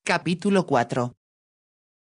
Capítulo 4.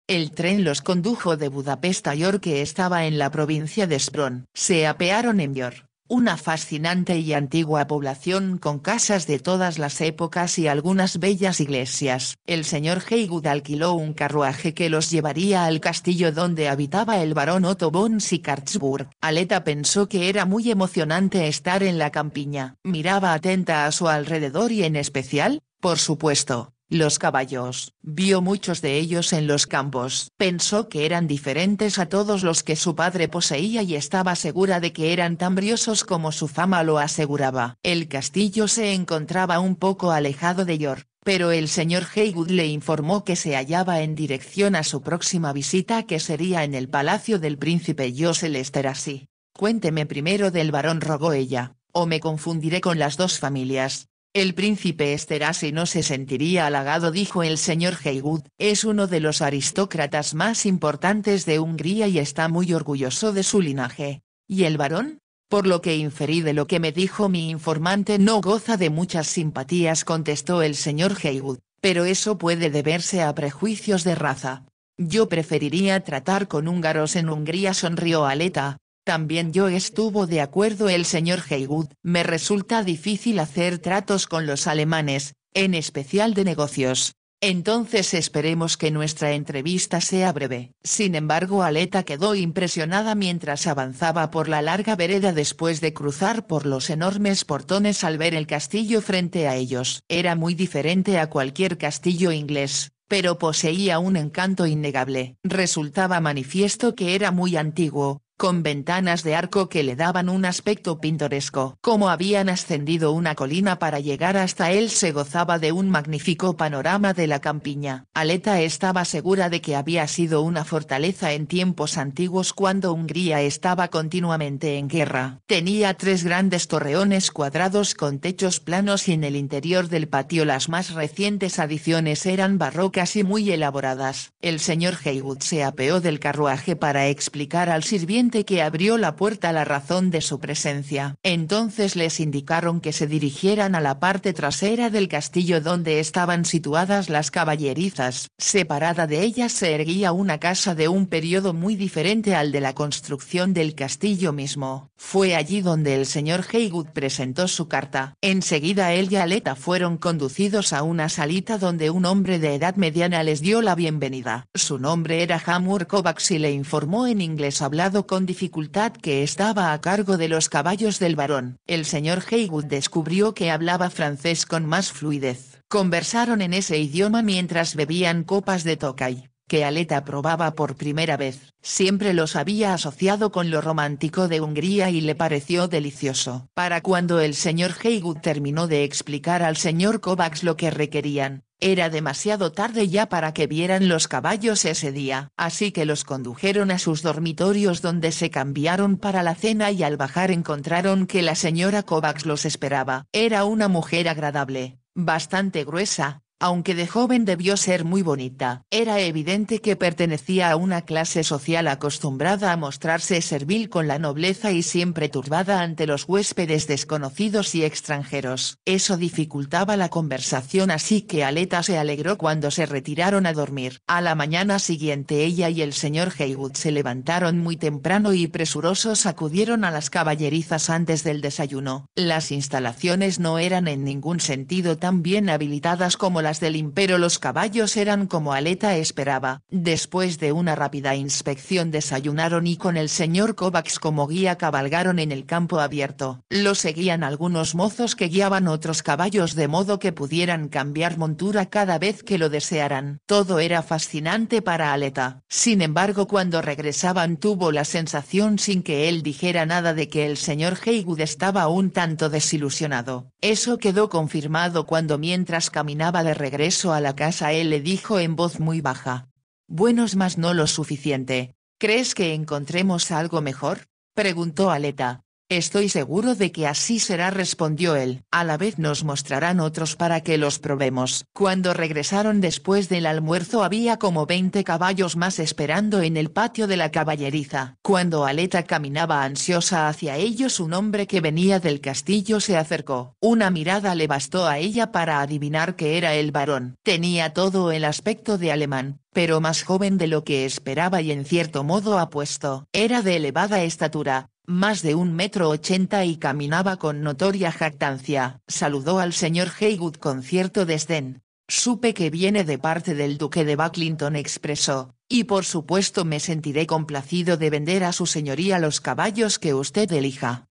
El tren los condujo de Budapest a York, que estaba en la provincia de Sprón. Se apearon en York, una fascinante y antigua población con casas de todas las épocas y algunas bellas iglesias. El señor Heywood alquiló un carruaje que los llevaría al castillo donde habitaba el barón Otto von Sikartsburg. Aleta pensó que era muy emocionante estar en la campiña. Miraba atenta a su alrededor y en especial, por supuesto, los caballos. Vio muchos de ellos en los campos. Pensó que eran diferentes a todos los que su padre poseía y estaba segura de que eran tan briosos como su fama lo aseguraba. El castillo se encontraba un poco alejado de York, pero el señor Heywood le informó que se hallaba en dirección a su próxima visita, que sería en el palacio del príncipe Joseph Esterhazy. Cuénteme primero del barón, rogó ella, o me confundiré con las dos familias. El príncipe Esterhazy no se sentiría halagado, dijo el señor Heywood. Es uno de los aristócratas más importantes de Hungría y está muy orgulloso de su linaje. ¿Y el barón? Por lo que inferí de lo que me dijo mi informante, no goza de muchas simpatías, contestó el señor Heywood, pero eso puede deberse a prejuicios de raza. Yo preferiría tratar con húngaros en Hungría, sonrió Aleta. También yo, estuvo de acuerdo el señor Heywood. Me resulta difícil hacer tratos con los alemanes, en especial de negocios. Entonces esperemos que nuestra entrevista sea breve. Sin embargo, Aleta quedó impresionada mientras avanzaba por la larga vereda después de cruzar por los enormes portones al ver el castillo frente a ellos. Era muy diferente a cualquier castillo inglés, pero poseía un encanto innegable. Resultaba manifiesto que era muy antiguo, con ventanas de arco que le daban un aspecto pintoresco. Como habían ascendido una colina para llegar hasta él, se gozaba de un magnífico panorama de la campiña. Aleta estaba segura de que había sido una fortaleza en tiempos antiguos, cuando Hungría estaba continuamente en guerra. Tenía 3 grandes torreones cuadrados con techos planos y en el interior del patio las más recientes adiciones eran barrocas y muy elaboradas. El señor Heywood se apeó del carruaje para explicar al sirviente que abrió la puerta la razón de su presencia. Entonces les indicaron que se dirigieran a la parte trasera del castillo, donde estaban situadas las caballerizas. Separada de ellas se erguía una casa de un periodo muy diferente al de la construcción del castillo mismo. Fue allí donde el señor Heywood presentó su carta. Enseguida él y Aleta fueron conducidos a una salita donde un hombre de edad mediana les dio la bienvenida. Su nombre era Hamur Kovacs y le informó en inglés hablado con dificultad que estaba a cargo de los caballos del barón. El señor Heywood descubrió que hablaba francés con más fluidez. Conversaron en ese idioma mientras bebían copas de Tokay, que Aleta probaba por primera vez. Siempre los había asociado con lo romántico de Hungría y le pareció delicioso. Para cuando el señor Heywood terminó de explicar al señor Kovacs lo que requerían, era demasiado tarde ya para que vieran los caballos ese día, así que los condujeron a sus dormitorios, donde se cambiaron para la cena, y al bajar encontraron que la señora Kovacs los esperaba. Era una mujer agradable, bastante gruesa, aunque de joven debió ser muy bonita. Era evidente que pertenecía a una clase social acostumbrada a mostrarse servil con la nobleza y siempre turbada ante los huéspedes desconocidos y extranjeros. Eso dificultaba la conversación, así que Aleta se alegró cuando se retiraron a dormir. A la mañana siguiente ella y el señor Heywood se levantaron muy temprano y presurosos acudieron a las caballerizas antes del desayuno. Las instalaciones no eran en ningún sentido tan bien habilitadas como las del Imperio. Los caballos eran como Aleta esperaba. Después de una rápida inspección desayunaron y con el señor Kovacs como guía cabalgaron en el campo abierto. Los seguían algunos mozos que guiaban otros caballos de modo que pudieran cambiar montura cada vez que lo desearan. Todo era fascinante para Aleta. Sin embargo, cuando regresaban tuvo la sensación, sin que él dijera nada, de que el señor Heywood estaba un tanto desilusionado. Eso quedó confirmado cuando, mientras caminaba de regreso a la casa, él le dijo en voz muy baja: «Buenos, mas no lo suficiente. ¿Crees que encontremos algo mejor?», preguntó Aleta. Estoy seguro de que así será, respondió él. A la vez nos mostrarán otros para que los probemos. Cuando regresaron después del almuerzo había como 20 caballos más esperando en el patio de la caballeriza. Cuando Aleta caminaba ansiosa hacia ellos, un hombre que venía del castillo se acercó. Una mirada le bastó a ella para adivinar que era el barón. Tenía todo el aspecto de alemán, pero más joven de lo que esperaba y en cierto modo apuesto. Era de elevada estatura, más de 1,80 m y caminaba con notoria jactancia. Saludó al señor Haywood con cierto desdén. Supe que viene de parte del duque de Bucklington, expresó, y por supuesto me sentiré complacido de vender a su señoría los caballos que usted elija.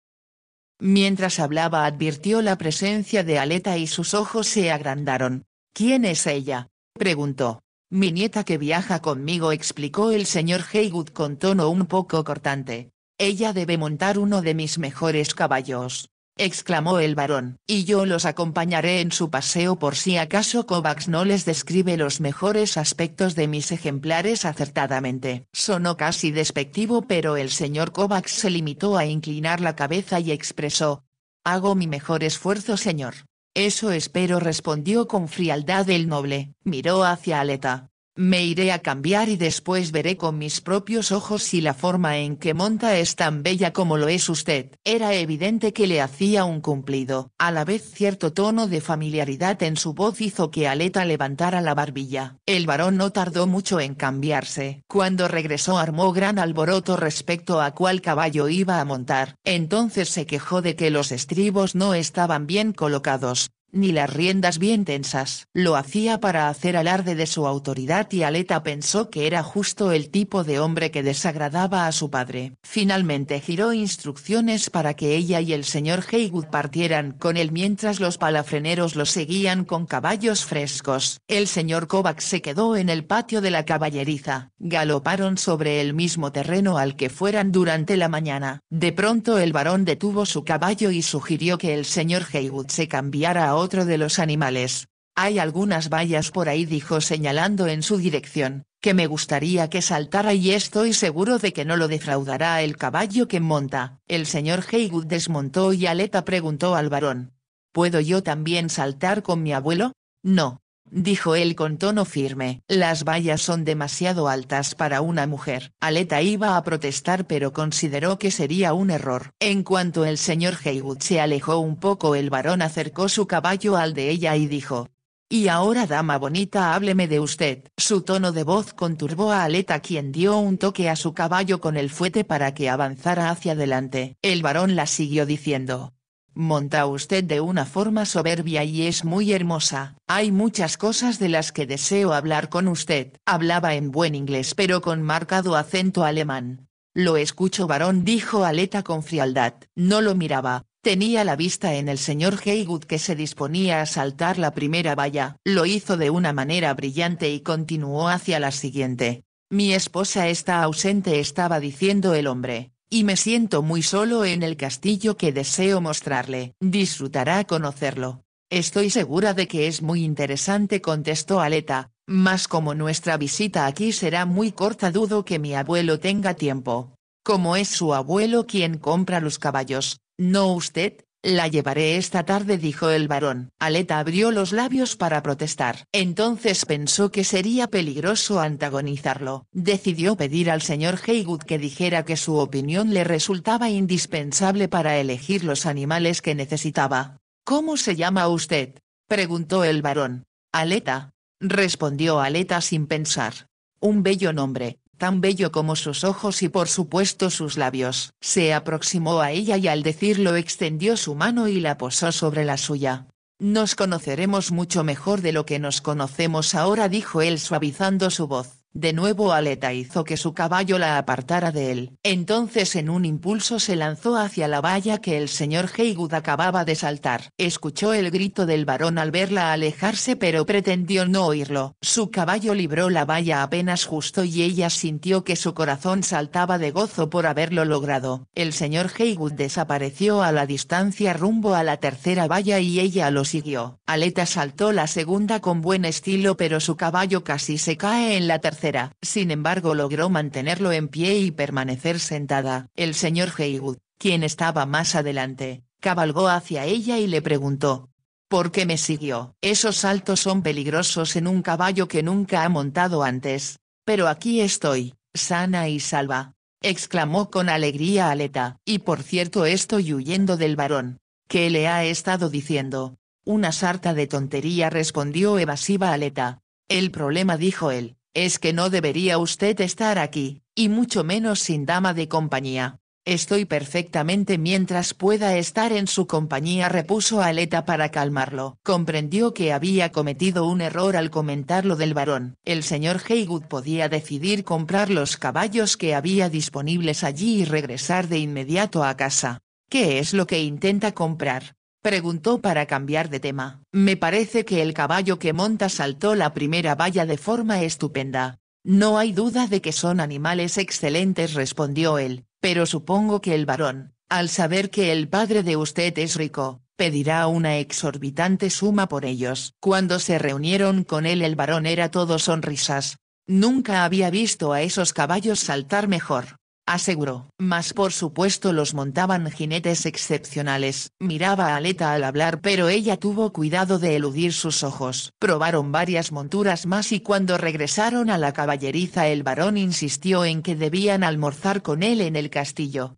Mientras hablaba advirtió la presencia de Aleta y sus ojos se agrandaron. ¿Quién es ella?, preguntó. Mi nieta que viaja conmigo, explicó el señor Haywood con tono un poco cortante. Ella debe montar uno de mis mejores caballos, exclamó el barón, y yo los acompañaré en su paseo por si acaso Kovacs no les describe los mejores aspectos de mis ejemplares acertadamente. Sonó casi despectivo, pero el señor Kovacs se limitó a inclinar la cabeza y expresó: hago mi mejor esfuerzo, señor. Eso espero, respondió con frialdad el noble. Miró hacia Aleta. Me iré a cambiar y después veré con mis propios ojos si la forma en que monta es tan bella como lo es usted. Era evidente que le hacía un cumplido. A la vez cierto tono de familiaridad en su voz hizo que Aleta levantara la barbilla. El varón no tardó mucho en cambiarse. Cuando regresó armó gran alboroto respecto a cuál caballo iba a montar. Entonces se quejó de que los estribos no estaban bien colocados, ni las riendas bien tensas. Lo hacía para hacer alarde de su autoridad y Aleta pensó que era justo el tipo de hombre que desagradaba a su padre. Finalmente giró instrucciones para que ella y el señor Haywood partieran con él mientras los palafreneros los seguían con caballos frescos. El señor Kovacs se quedó en el patio de la caballeriza. Galoparon sobre el mismo terreno al que fueran durante la mañana. De pronto el barón detuvo su caballo y sugirió que el señor Haywood se cambiara a otro de los animales. Hay algunas vallas por ahí, dijo señalando en su dirección, que me gustaría que saltara y estoy seguro de que no lo defraudará el caballo que monta. El señor Haywood desmontó y Aleta preguntó al varón: ¿puedo yo también saltar con mi abuelo? No, dijo él con tono firme. Las vallas son demasiado altas para una mujer. Aleta iba a protestar pero consideró que sería un error. En cuanto el señor Haywood se alejó un poco, el varón acercó su caballo al de ella y dijo: y ahora, dama bonita, hábleme de usted. Su tono de voz conturbó a Aleta, quien dio un toque a su caballo con el fuete para que avanzara hacia adelante. El varón la siguió diciendo: monta usted de una forma soberbia y es muy hermosa. Hay muchas cosas de las que deseo hablar con usted. Hablaba en buen inglés pero con marcado acento alemán. Lo escucho, varón, dijo Aleta con frialdad. No lo miraba. Tenía la vista en el señor Haywood, que se disponía a saltar la primera valla. Lo hizo de una manera brillante y continuó hacia la siguiente. Mi esposa está ausente, estaba diciendo el hombre, y me siento muy solo en el castillo que deseo mostrarle. Disfrutará conocerlo. Estoy segura de que es muy interesante, contestó Aleta, mas como nuestra visita aquí será muy corta dudo que mi abuelo tenga tiempo. Como es su abuelo quien compra los caballos, no usted, la llevaré esta tarde, dijo el varón. Aleta abrió los labios para protestar. Entonces pensó que sería peligroso antagonizarlo. Decidió pedir al señor Haywood que dijera que su opinión le resultaba indispensable para elegir los animales que necesitaba. ¿Cómo se llama usted?, preguntó el varón. Aleta, respondió Aleta sin pensar. Un bello nombre, tan bello como sus ojos y por supuesto sus labios. Se aproximó a ella y al decirlo extendió su mano y la posó sobre la suya. Nos conoceremos mucho mejor de lo que nos conocemos ahora, dijo él suavizando su voz. De nuevo Aleta hizo que su caballo la apartara de él. Entonces en un impulso se lanzó hacia la valla que el señor Haywood acababa de saltar. Escuchó el grito del varón al verla alejarse pero pretendió no oírlo. Su caballo libró la valla apenas justo y ella sintió que su corazón saltaba de gozo por haberlo logrado. El señor Haywood desapareció a la distancia rumbo a la tercera valla y ella lo siguió. Aleta saltó la segunda con buen estilo pero su caballo casi se cae en la tercera. Sin embargo logró mantenerlo en pie y permanecer sentada. El señor Haywood, quien estaba más adelante, cabalgó hacia ella y le preguntó: ¿por qué me siguió? Esos saltos son peligrosos en un caballo que nunca ha montado antes. Pero aquí estoy, sana y salva, exclamó con alegría Aleta. Y por cierto estoy huyendo del varón. ¿Qué le ha estado diciendo? Una sarta de tontería, respondió evasiva Aleta. El problema, dijo él, es que no debería usted estar aquí, y mucho menos sin dama de compañía. Estoy perfectamente mientras pueda estar en su compañía, repuso Aleta para calmarlo. Comprendió que había cometido un error al comentar lo del varón. El señor Haywood podía decidir comprar los caballos que había disponibles allí y regresar de inmediato a casa. ¿Qué es lo que intenta comprar?, preguntó para cambiar de tema. Me parece que el caballo que monta saltó la primera valla de forma estupenda. No hay duda de que son animales excelentes, respondió él, pero supongo que el varón, al saber que el padre de usted es rico, pedirá una exorbitante suma por ellos. Cuando se reunieron con él, el varón era todo sonrisas. Nunca había visto a esos caballos saltar mejor, aseguró. Mas por supuesto los montaban jinetes excepcionales. Miraba a Aleta al hablar, pero ella tuvo cuidado de eludir sus ojos. Probaron varias monturas más y cuando regresaron a la caballeriza el varón insistió en que debían almorzar con él en el castillo.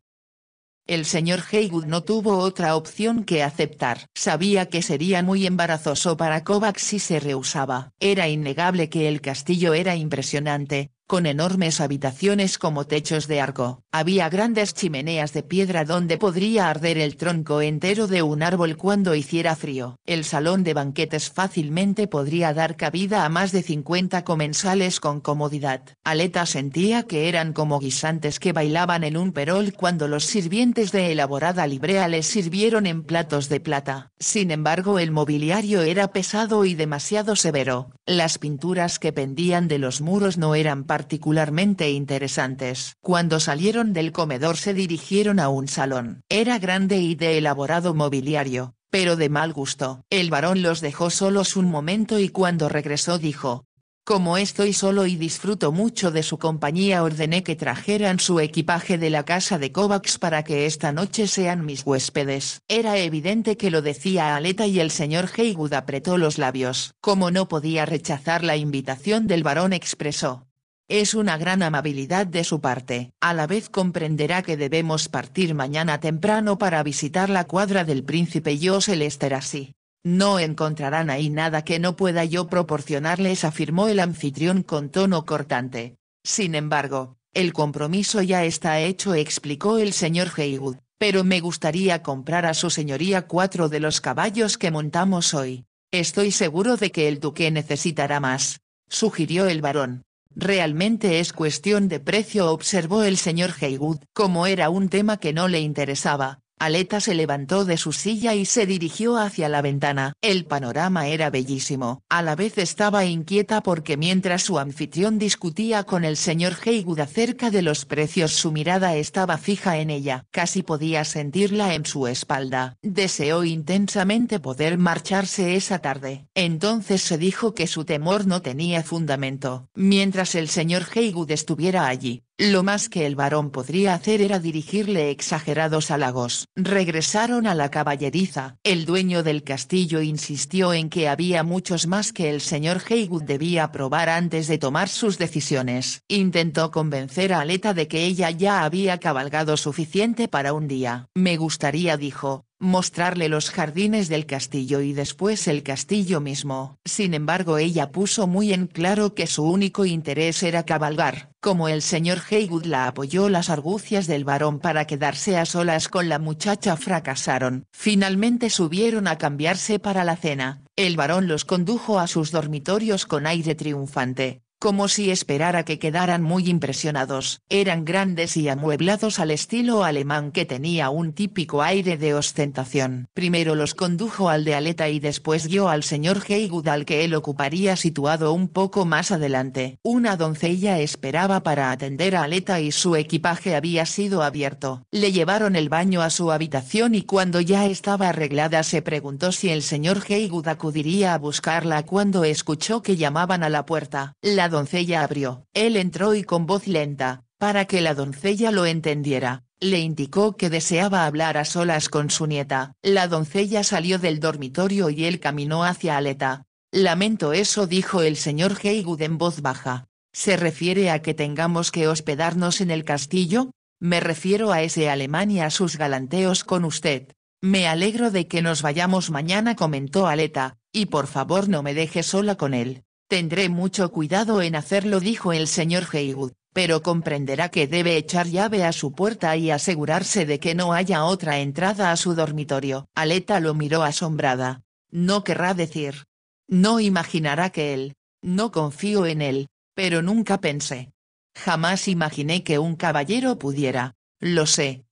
El señor Haywood no tuvo otra opción que aceptar. Sabía que sería muy embarazoso para Kovacs si se rehusaba. Era innegable que el castillo era impresionante, con enormes habitaciones como techos de arco. Había grandes chimeneas de piedra donde podría arder el tronco entero de un árbol cuando hiciera frío. El salón de banquetes fácilmente podría dar cabida a más de 50 comensales con comodidad. Aleta sentía que eran como guisantes que bailaban en un perol cuando los sirvientes de elaborada librea les sirvieron en platos de plata. Sin embargo, el mobiliario era pesado y demasiado severo. Las pinturas que pendían de los muros no eran particularmente interesantes. Cuando salieron del comedor se dirigieron a un salón. Era grande y de elaborado mobiliario, pero de mal gusto. El varón los dejó solos un momento y cuando regresó dijo: como estoy solo y disfruto mucho de su compañía, ordené que trajeran su equipaje de la casa de Kovacs para que esta noche sean mis huéspedes. Era evidente que lo decía Aleta y el señor Haywood apretó los labios. Como no podía rechazar la invitación del varón, expresó: es una gran amabilidad de su parte. A la vez comprenderá que debemos partir mañana temprano para visitar la cuadra del príncipe Josel Esterhazy. No encontrarán ahí nada que no pueda yo proporcionarles, afirmó el anfitrión con tono cortante. Sin embargo, el compromiso ya está hecho, explicó el señor Haywood, pero me gustaría comprar a su señoría 4 de los caballos que montamos hoy. Estoy seguro de que el duque necesitará más, sugirió el varón. Realmente es cuestión de precio, observó el señor Haywood. Como era un tema que no le interesaba, Aleta se levantó de su silla y se dirigió hacia la ventana. El panorama era bellísimo. A la vez estaba inquieta porque mientras su anfitrión discutía con el señor Haywood acerca de los precios, su mirada estaba fija en ella. Casi podía sentirla en su espalda. Deseó intensamente poder marcharse esa tarde. Entonces se dijo que su temor no tenía fundamento. Mientras el señor Haywood estuviera allí, lo más que el varón podría hacer era dirigirle exagerados halagos. Regresaron a la caballeriza. El dueño del castillo insistió en que había muchos más que el señor Haywood debía probar antes de tomar sus decisiones. Intentó convencer a Aleta de que ella ya había cabalgado suficiente para un día. Me gustaría, dijo, mostrarle los jardines del castillo y después el castillo mismo. Sin embargo, ella puso muy en claro que su único interés era cabalgar. Como el señor Haywood la apoyó, las argucias del varón para quedarse a solas con la muchacha fracasaron. Finalmente subieron a cambiarse para la cena. El varón los condujo a sus dormitorios con aire triunfante, como si esperara que quedaran muy impresionados. Eran grandes y amueblados al estilo alemán que tenía un típico aire de ostentación. Primero los condujo al de Aleta y después guió al señor Haywood al que él ocuparía situado un poco más adelante. Una doncella esperaba para atender a Aleta y su equipaje había sido abierto. Le llevaron el baño a su habitación y cuando ya estaba arreglada se preguntó si el señor Haywood acudiría a buscarla cuando escuchó que llamaban a la puerta. La doncella abrió. Él entró y con voz lenta, para que la doncella lo entendiera, Le indicó que deseaba hablar a solas con su nieta. La doncella salió del dormitorio y él caminó hacia Aleta. «Lamento eso», dijo el señor Heywood en voz baja. «¿Se refiere a que tengamos que hospedarnos en el castillo? Me refiero a ese alemán y a sus galanteos con usted». «Me alegro de que nos vayamos mañana», comentó Aleta, «y por favor no me deje sola con él». «Tendré mucho cuidado en hacerlo», dijo el señor Heywood, «pero comprenderá que debe echar llave a su puerta y asegurarse de que no haya otra entrada a su dormitorio». Aleta lo miró asombrada. «No querrá decir. No imaginará que él. No confío en él, pero nunca pensé. Jamás imaginé que un caballero pudiera». Lo sé»,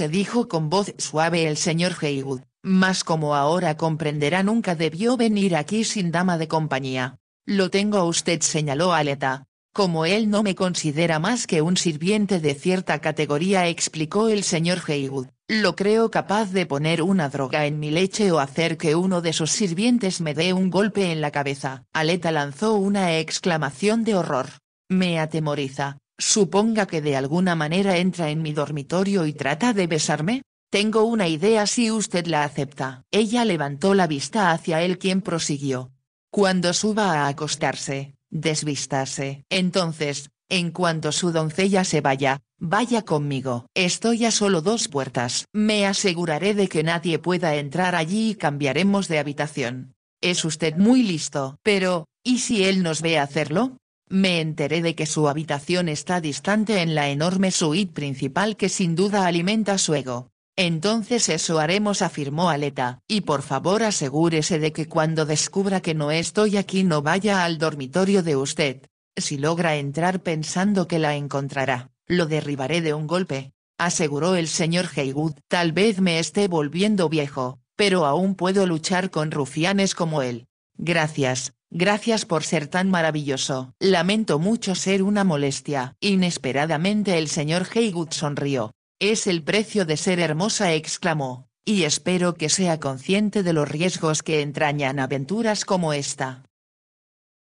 dijo con voz suave el señor Heywood, «mas como ahora comprenderá nunca debió venir aquí sin dama de compañía». «Lo tengo a usted», señaló Aleta. «Como él no me considera más que un sirviente de cierta categoría», explicó el señor Heywood, «lo creo capaz de poner una droga en mi leche o hacer que uno de sus sirvientes me dé un golpe en la cabeza». Aleta lanzó una exclamación de horror. «Me atemoriza. Suponga que de alguna manera entra en mi dormitorio y trata de besarme. Tengo una idea si usted la acepta». Ella levantó la vista hacia él, quien prosiguió. «Cuando suba a acostarse, desvístase. Entonces, en cuanto su doncella se vaya, vaya conmigo. Estoy a solo 2 puertas. Me aseguraré de que nadie pueda entrar allí y cambiaremos de habitación. Es usted muy listo. Pero, ¿y si él nos ve hacerlo? Me enteré de que su habitación está distante en la enorme suite principal que sin duda alimenta su ego». «Entonces eso haremos», afirmó Aleta, «y por favor asegúrese de que cuando descubra que no estoy aquí no vaya al dormitorio de usted. Si logra entrar pensando que la encontrará, lo derribaré de un golpe», aseguró el señor Heywood. «Tal vez me esté volviendo viejo, pero aún puedo luchar con rufianes como él. Gracias por ser tan maravilloso». «Lamento mucho ser una molestia». Inesperadamente el señor Heywood sonrió. «Es el precio de ser hermosa», exclamó, «y espero que sea consciente de los riesgos que entrañan aventuras como esta».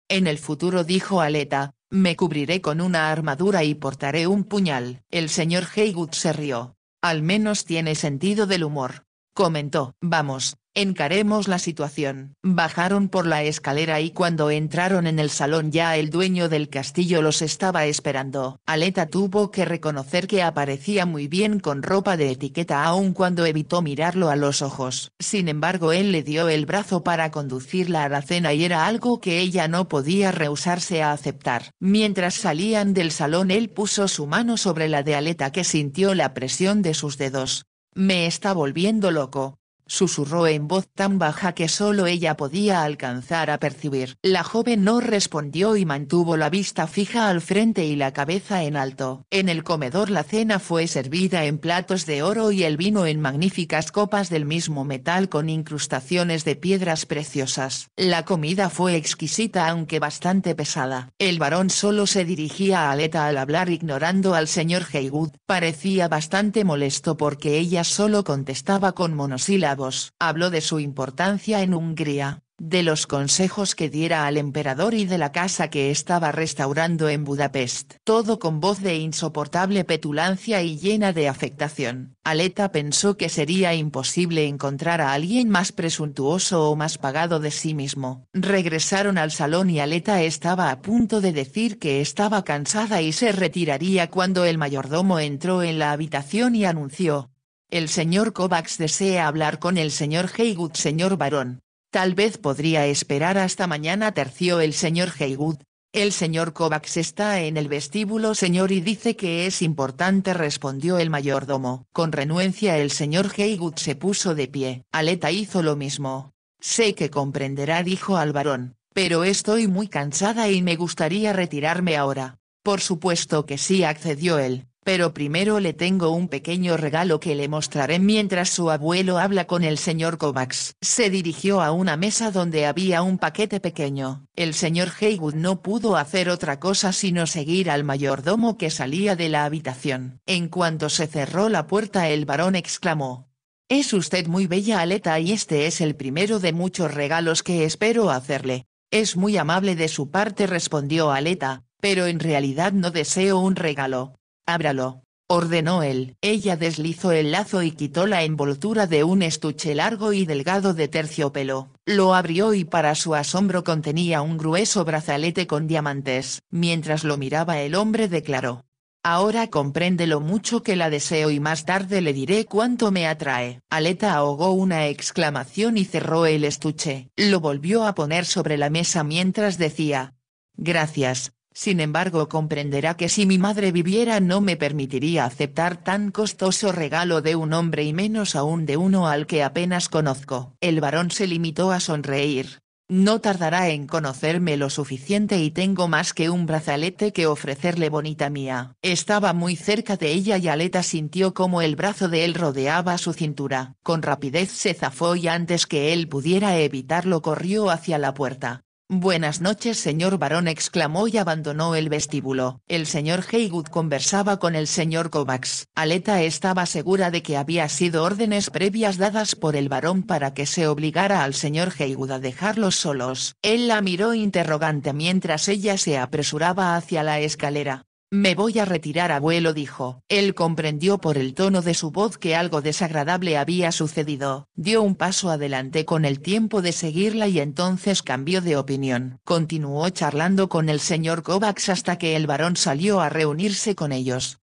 «En el futuro», dijo Aleta, «me cubriré con una armadura y portaré un puñal». El señor Heywood se rió. «Al menos tiene sentido del humor», comentó. «Vamos, encaremos la situación». Bajaron por la escalera y cuando entraron en el salón ya el dueño del castillo los estaba esperando. Aleta tuvo que reconocer que aparecía muy bien con ropa de etiqueta aun cuando evitó mirarlo a los ojos. Sin embargo él le dio el brazo para conducirla a la cena y era algo que ella no podía rehusarse a aceptar. Mientras salían del salón él puso su mano sobre la de Aleta, que sintió la presión de sus dedos. «Me está volviendo loco», susurró en voz tan baja que solo ella podía alcanzar a percibir. La joven no respondió y mantuvo la vista fija al frente y la cabeza en alto. En el comedor la cena fue servida en platos de oro y el vino en magníficas copas del mismo metal con incrustaciones de piedras preciosas. La comida fue exquisita aunque bastante pesada. El varón solo se dirigía a Aleta al hablar ignorando al señor Heywood. Parecía bastante molesto porque ella solo contestaba con monosílabos. Habló de su importancia en Hungría, de los consejos que diera al emperador y de la casa que estaba restaurando en Budapest. Todo con voz de insoportable petulancia y llena de afectación. Aleta pensó que sería imposible encontrar a alguien más presuntuoso o más pagado de sí mismo. Regresaron al salón y Aleta estaba a punto de decir que estaba cansada y se retiraría cuando el mayordomo entró en la habitación y anunció: «El señor Kovacs desea hablar con el señor Heywood». «Señor barón, tal vez podría esperar hasta mañana», terció el señor Heywood. «El señor Kovacs está en el vestíbulo, señor, y dice que es importante», respondió el mayordomo. Con renuencia el señor Heywood se puso de pie. Aleta hizo lo mismo. «Sé que comprenderá», dijo al barón, «pero estoy muy cansada y me gustaría retirarme ahora». «Por supuesto que sí», accedió él. «Pero primero le tengo un pequeño regalo que le mostraré mientras su abuelo habla con el señor Kovacs». Se dirigió a una mesa donde había un paquete pequeño. El señor Heywood no pudo hacer otra cosa sino seguir al mayordomo que salía de la habitación. En cuanto se cerró la puerta el barón exclamó: «Es usted muy bella, Aleta, y este es el primero de muchos regalos que espero hacerle». «Es muy amable de su parte», respondió Aleta, «pero en realidad no deseo un regalo». «Ábralo». ordenó él. Ella deslizó el lazo y quitó la envoltura de un estuche largo y delgado de terciopelo, lo abrió y para su asombro contenía un grueso brazalete con diamantes. Mientras lo miraba el hombre declaró: ahora comprende lo mucho que la deseo y más tarde le diré cuánto me atrae. Aleta ahogó una exclamación y cerró el estuche. Lo volvió a poner sobre la mesa mientras decía: gracias. Sin embargo comprenderá que si mi madre viviera no me permitiría aceptar tan costoso regalo de un hombre y menos aún de uno al que apenas conozco. El varón se limitó a sonreír. No tardará en conocerme lo suficiente y tengo más que un brazalete que ofrecerle, bonita mía. Estaba muy cerca de ella y Aleta sintió como el brazo de él rodeaba su cintura. Con rapidez se zafó y antes que él pudiera evitarlo corrió hacia la puerta. Buenas noches señor varón, exclamó y abandonó el vestíbulo. El señor Haywood conversaba con el señor Kovacs. Aleta estaba segura de que había sido órdenes previas dadas por el varón para que se obligara al señor Haywood a dejarlos solos. Él la miró interrogante mientras ella se apresuraba hacia la escalera. Me voy a retirar, abuelo, dijo. Él comprendió por el tono de su voz que algo desagradable había sucedido. Dio un paso adelante con el tiempo de seguirla y entonces cambió de opinión. Continuó charlando con el señor Kovacs hasta que el varón salió a reunirse con ellos.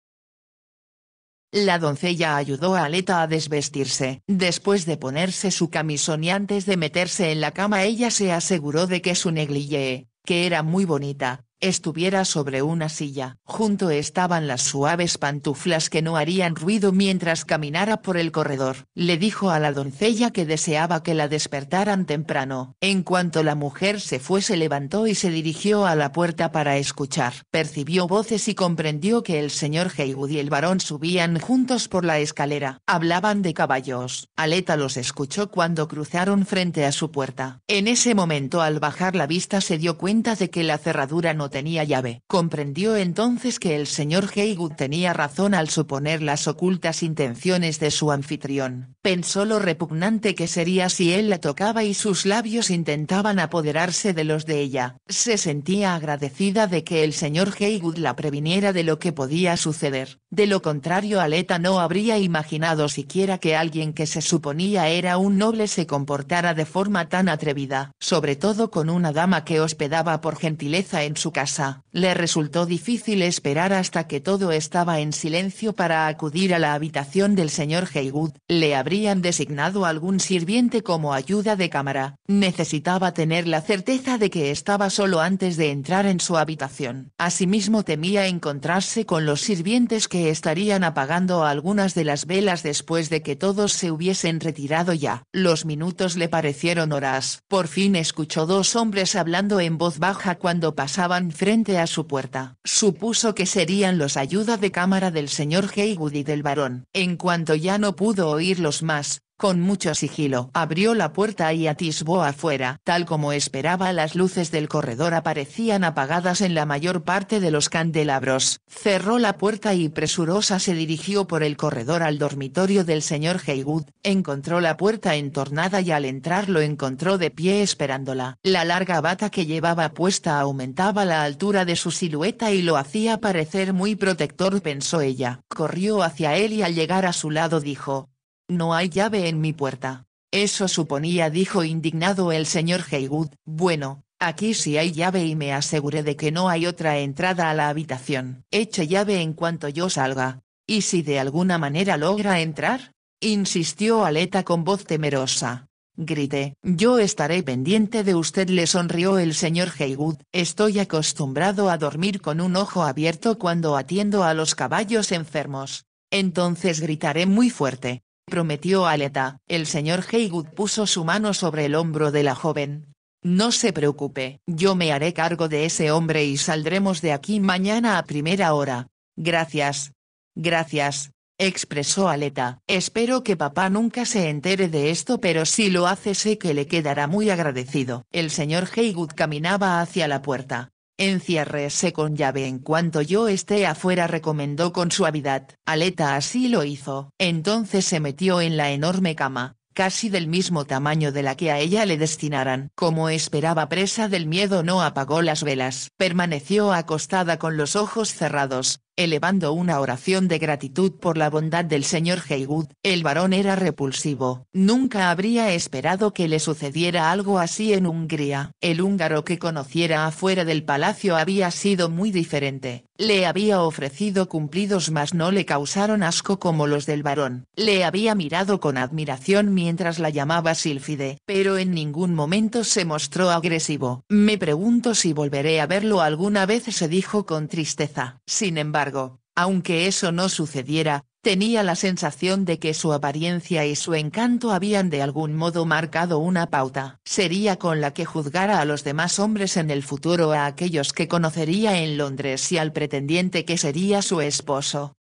La doncella ayudó a Aleta a desvestirse. Después de ponerse su camisón y antes de meterse en la cama ella se aseguró de que su negligé, que era muy bonita, estuviera sobre una silla. Junto estaban las suaves pantuflas que no harían ruido mientras caminara por el corredor. Le dijo a la doncella que deseaba que la despertaran temprano. En cuanto la mujer se fue se levantó y se dirigió a la puerta para escuchar. Percibió voces y comprendió que el señor Haywood y el varón subían juntos por la escalera. Hablaban de caballos. Aleta los escuchó cuando cruzaron frente a su puerta. En ese momento al bajar la vista se dio cuenta de que la cerradura no tenía llave. Comprendió entonces que el señor Haywood tenía razón al suponer las ocultas intenciones de su anfitrión. Pensó lo repugnante que sería si él la tocaba y sus labios intentaban apoderarse de los de ella. Se sentía agradecida de que el señor Haywood la previniera de lo que podía suceder. De lo contrario Aleta no habría imaginado siquiera que alguien que se suponía era un noble se comportara de forma tan atrevida, sobre todo con una dama que hospedaba por gentileza en su casa. Le resultó difícil esperar hasta que todo estaba en silencio para acudir a la habitación del señor Haywood. Le habrían designado algún sirviente como ayuda de cámara. Necesitaba tener la certeza de que estaba solo antes de entrar en su habitación. Asimismo temía encontrarse con los sirvientes que estarían apagando algunas de las velas después de que todos se hubiesen retirado ya. Los minutos le parecieron horas. Por fin escuchó dos hombres hablando en voz baja cuando pasaban frente a su puerta. Supuso que serían los ayuda de cámara del señor Haywood y del varón. En cuanto ya no pudo oírlos más, con mucho sigilo abrió la puerta y atisbó afuera. Tal como esperaba, las luces del corredor aparecían apagadas en la mayor parte de los candelabros. Cerró la puerta y presurosa se dirigió por el corredor al dormitorio del señor Haywood. Encontró la puerta entornada y al entrar lo encontró de pie esperándola. La larga bata que llevaba puesta aumentaba la altura de su silueta y lo hacía parecer muy protector, pensó ella. Corrió hacia él y al llegar a su lado dijo: no hay llave en mi puerta. Eso suponía, dijo indignado el señor Haywood. Bueno, aquí sí hay llave y me aseguré de que no hay otra entrada a la habitación. Eche llave en cuanto yo salga. ¿Y si de alguna manera logra entrar?, insistió Aleta con voz temerosa. Grité. Yo estaré pendiente de usted, le sonrió el señor Haywood. Estoy acostumbrado a dormir con un ojo abierto cuando atiendo a los caballos enfermos. Entonces gritaré muy fuerte, prometió Aleta. El señor Haywood puso su mano sobre el hombro de la joven. No se preocupe, yo me haré cargo de ese hombre y saldremos de aquí mañana a primera hora. Gracias. Gracias, expresó Aleta. Espero que papá nunca se entere de esto, pero si lo hace sé que le quedará muy agradecido. El señor Haywood caminaba hacia la puerta. Enciérrese con llave en cuanto yo esté afuera, recomendó con suavidad. Aleta así lo hizo. Entonces se metió en la enorme cama, casi del mismo tamaño de la que a ella le destinaran. Como esperaba, presa del miedo, no apagó las velas. Permaneció acostada con los ojos cerrados, elevando una oración de gratitud por la bondad del señor Heywood. El varón era repulsivo. Nunca habría esperado que le sucediera algo así en Hungría. El húngaro que conociera afuera del palacio había sido muy diferente. Le había ofrecido cumplidos mas no le causaron asco como los del varón. Le había mirado con admiración mientras la llamaba sílfide, pero en ningún momento se mostró agresivo. Me pregunto si volveré a verlo alguna vez, se dijo con tristeza. Sin embargo, aunque eso no sucediera, tenía la sensación de que su apariencia y su encanto habían de algún modo marcado una pauta. Sería con la que juzgara a los demás hombres en el futuro, a aquellos que conocería en Londres y al pretendiente que sería su esposo.